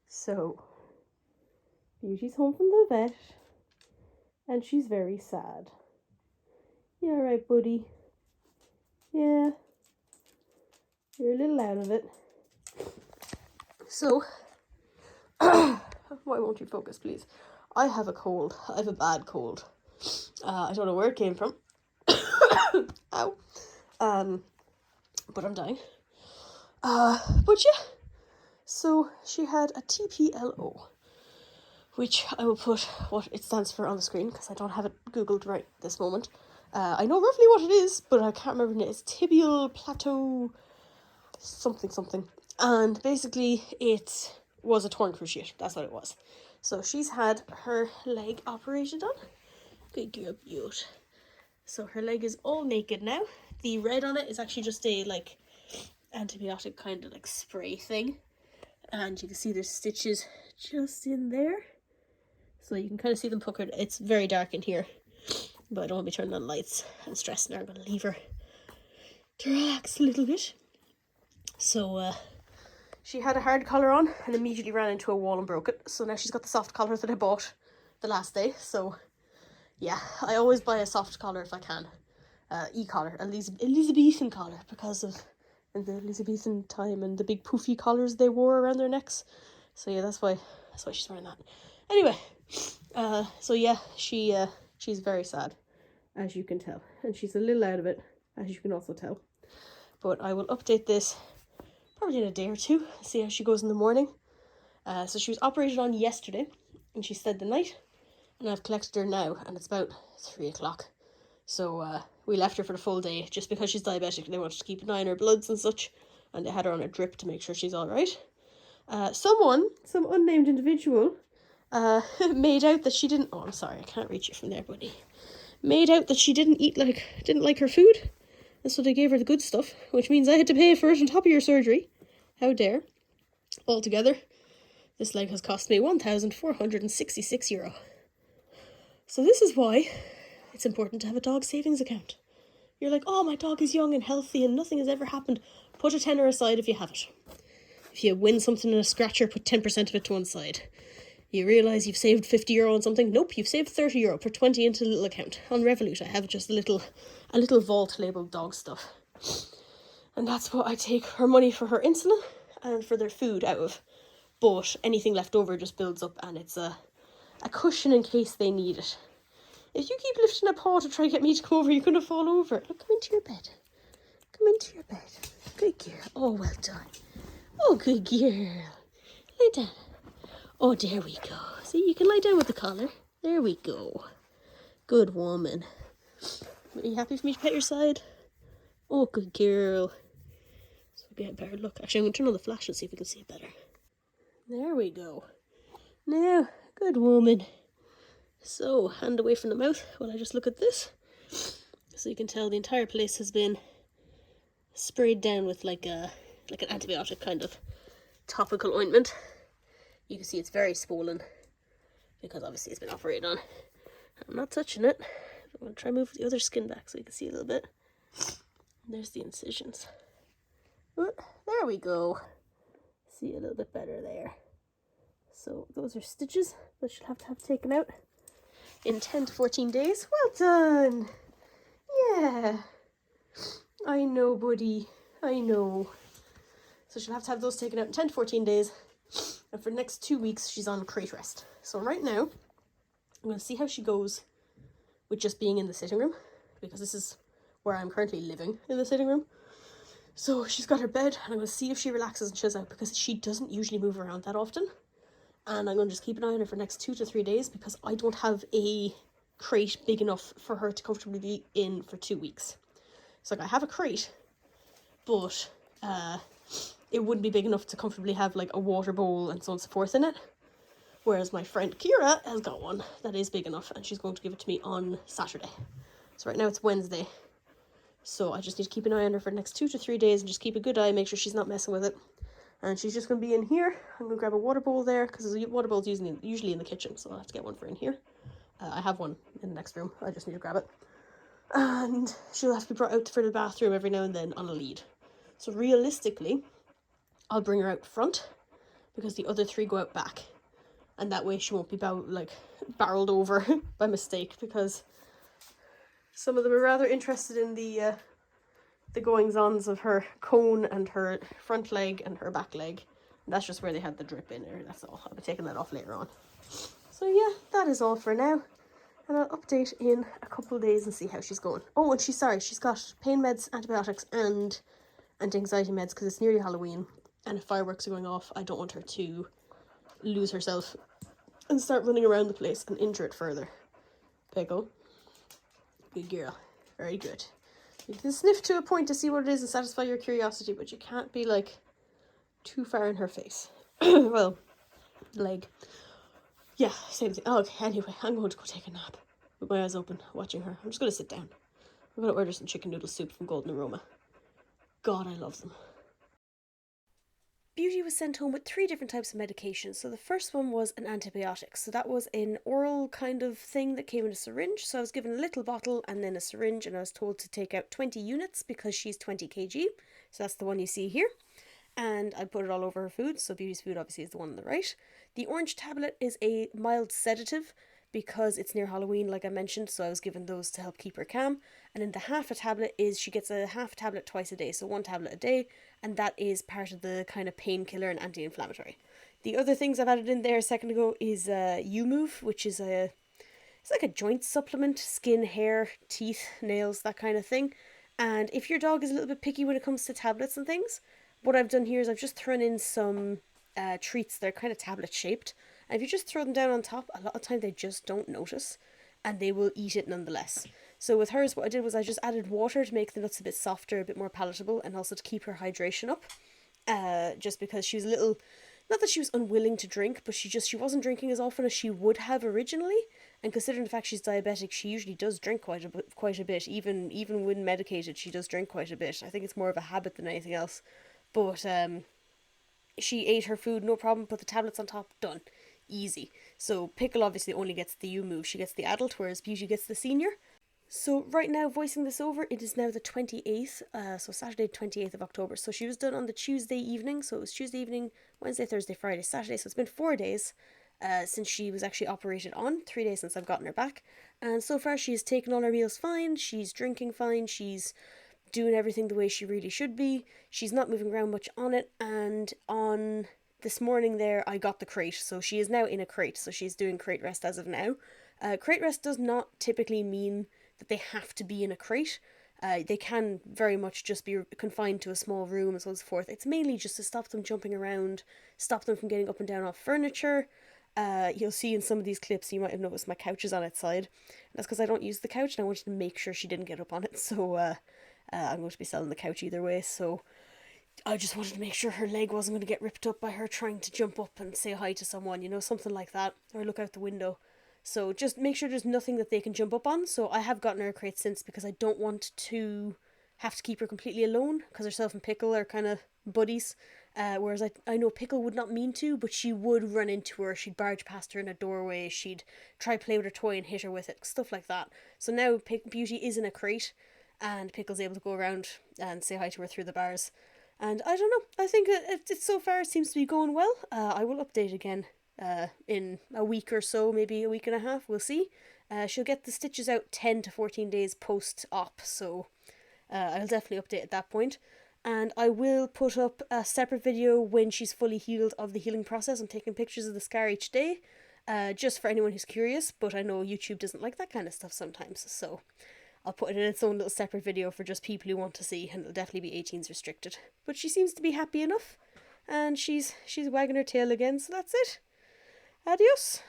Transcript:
So, Beauty's home from the vet, and she's very sad. You alright, buddy? Yeah. You're a little out of it. So, why won't you focus, please? I have a cold. I have a bad cold. I don't know where it came from. Ow. But I'm dying. But yeah. So she had a TPLO, which I will put what it stands for on the screen because I don't have it googled right this moment. I know roughly what it is, but I can't remember it. It's tibial plateau something. And basically it was a torn cruciate. That's what it was. So she's had her leg operated on. Good girl, beaut. So her leg is all naked now. The red on it is actually just a like antibiotic kind of like spray thing. And you can see there's stitches just in there. So you can kind of see them puckered. It's very dark in here. But I don't want to be turning on lights and stressing her. I'm going to leave her to relax a little bit. So she had a hard collar on and immediately ran into a wall and broke it. So now she's got the soft collar that I bought the last day. So yeah, I always buy a soft collar if I can. E-collar, Elizabethan collar, because of the Elizabethan time and the big poofy collars they wore around their necks. So yeah, that's why she's wearing that. Anyway, so yeah, she's very sad, as you can tell, and she's a little out of it, as you can also tell. But I will update this probably in a day or two, see how she goes in the morning. So she was operated on yesterday, and she stayed the night, and I've collected her now, and it's about 3 o'clock. So we left her for the full day, just because she's diabetic. They wanted to keep an eye on her bloods and such, and they had her on a drip to make sure she's all right. Some unnamed individual, made out that she didn't. Oh, I'm sorry, I can't reach you from there, buddy. Made out that she didn't like her food, and so they gave her the good stuff, which means I had to pay for it on top of your surgery. How dare! Altogether, this leg has cost me €1,466. So this is why it's important to have a dog savings account. You're like, oh, my dog is young and healthy and nothing has ever happened. Put a tenner aside if you have it. If you win something in a scratcher, put 10% of it to one side. You realise you've saved €50 on something? Nope, you've saved €30. Put 20 into the little account. On Revolut, I have just a little vault labelled dog stuff. And that's what I take her money for her insulin and for their food out of. But anything left over just builds up, and it's a cushion in case they need it. If you keep lifting a paw to try to get me to come over, you're going to fall over. Look, come into your bed. Come into your bed. Good girl. Oh, well done. Oh, good girl. Lay down. Oh, there we go. See, you can lie down with the collar. There we go. Good woman. Are you happy for me to pet your side? Oh, good girl. So we get a better look. Actually, I'm going to turn on the flash and see if we can see it better. There we go. Now, good woman. So, hand away from the mouth while I just look at this. So you can tell the entire place has been sprayed down with like an antibiotic kind of topical ointment. You can see it's very swollen because obviously it's been operated on. I'm not touching it. I'm going to try to move the other skin back so you can see a little bit. There's the incisions. Oh, there we go. See a little bit better there. So those are stitches that she'll have to have taken out in 10 to 14 days. Well done. Yeah. I know, buddy. I know. So she'll have to have those taken out in 10 to 14 days. And for the next 2 weeks, she's on crate rest. So right now, I'm going to see how she goes with just being in the sitting room, because this is where I'm currently living, in the sitting room. So she's got her bed, and I'm going to see if she relaxes and chills out, because she doesn't usually move around that often. And I'm going to just keep an eye on her for the next 2 to 3 days, because I don't have a crate big enough for her to comfortably be in for 2 weeks. So like, I have a crate, but it wouldn't be big enough to comfortably have like a water bowl and so on and so forth in it. Whereas my friend Kira has got one that is big enough, and she's going to give it to me on Saturday. So right now it's Wednesday. So I just need to keep an eye on her for the next 2 to 3 days and just keep a good eye, make sure she's not messing with it. And she's just going to be in here. I'm going to grab a water bowl there, because the water bowl is usually in the kitchen, so I'll have to get one for in here. I have one in the next room. I just need to grab it. And she'll have to be brought out for the bathroom every now and then on a lead. So realistically, I'll bring her out front, because the other 3 go out back. And that way she won't be barreled over by mistake, because some of them are rather interested in the goings-ons of her cone and her front leg and her back leg. And that's just where they had the drip in there, that's all. I'll be taking that off later on. So yeah, that is all for now. And I'll update in a couple of days and see how she's going. Oh, and she's got pain meds, antibiotics, and anti-anxiety meds, because it's nearly Halloween. And if fireworks are going off, I don't want her to lose herself and start running around the place and injure it further. Pickle. Good girl. Very good. You can sniff to a point to see what it is and satisfy your curiosity, but you can't be too far in her face. Well, leg. Yeah, same thing. Oh, okay, anyway, I'm going to go take a nap with my eyes open, watching her. I'm just going to sit down. I'm going to order some chicken noodle soup from Golden Aroma. God, I love them. Beauty was sent home with 3 different types of medication. So the first one was an antibiotic. So that was an oral kind of thing that came in a syringe. So I was given a little bottle and then a syringe, and I was told to take out 20 units because she's 20 kg. So that's the one you see here. And I put it all over her food. So Beauty's food obviously is the one on the right. The orange tablet is a mild sedative because it's near Halloween, like I mentioned. So I was given those to help keep her calm. And then the half a tablet is she gets a half tablet twice a day. So 1 tablet a day. And that is part of the kind of painkiller and anti-inflammatory. The other things I've added in there a second ago is U-Move, which is it's like a joint supplement, skin, hair, teeth, nails, that kind of thing. And if your dog is a little bit picky when it comes to tablets and things, what I've done here is I've just thrown in some treats. They're kind of tablet shaped. And if you just throw them down on top, a lot of time they just don't notice. And they will eat it nonetheless. So with hers, what I did was I just added water to make the nuts a bit softer, a bit more palatable, and also to keep her hydration up. Just because she was a little, not that she was unwilling to drink, but she wasn't drinking as often as she would have originally. And considering the fact she's diabetic, she usually does drink quite a bit. Even when medicated, she does drink quite a bit. I think it's more of a habit than anything else. But she ate her food, no problem, put the tablets on top, done. Easy. So Pickle obviously only gets the U-Move. She gets the adult, whereas Beauty gets the senior. So right now, voicing this over, it is now the 28th, so Saturday 28th of October. So she was done on the Tuesday evening, so it was Tuesday evening, Wednesday, Thursday, Friday, Saturday. So it's been 4 days since she was actually operated on, 3 days since I've gotten her back. And so far she's taken all her meals fine, she's drinking fine, she's doing everything the way she really should be. She's not moving around much on it, and on this morning there I got the crate, so she is now in a crate, so she's doing crate rest as of now. Crate rest does not typically mean that they have to be in a crate. They can very much just be confined to a small room and so on and so forth. It's mainly just to stop them jumping around, stop them from getting up and down off furniture. You'll see in some of these clips, you might have noticed my couch is on its side. And that's because I don't use the couch and I wanted to make sure she didn't get up on it. So I'm going to be selling the couch either way. So I just wanted to make sure her leg wasn't going to get ripped up by her trying to jump up and say hi to someone, you know, something like that. Or look out the window. So just make sure there's nothing that they can jump up on. So I have gotten her a crate since because I don't want to have to keep her completely alone, because herself and Pickle are kind of buddies. Whereas I know Pickle would not mean to, but she would run into her. She'd barge past her in a doorway. She'd try play with her toy and hit her with it. Stuff like that. So now Beauty is in a crate and Pickle's able to go around and say hi to her through the bars. And I don't know. I think it so far it seems to be going well. I will update again in a week or so, maybe a week and a half, we'll see. She'll get the stitches out 10 to 14 days post-op, so I'll definitely update at that point. And I will put up a separate video when she's fully healed of the healing process. I'm taking pictures of the scar each day, just for anyone who's curious, but I know YouTube doesn't like that kind of stuff sometimes, so I'll put it in its own little separate video for just people who want to see, and it'll definitely be 18s restricted. But she seems to be happy enough, and she's wagging her tail again, so that's it. Adios.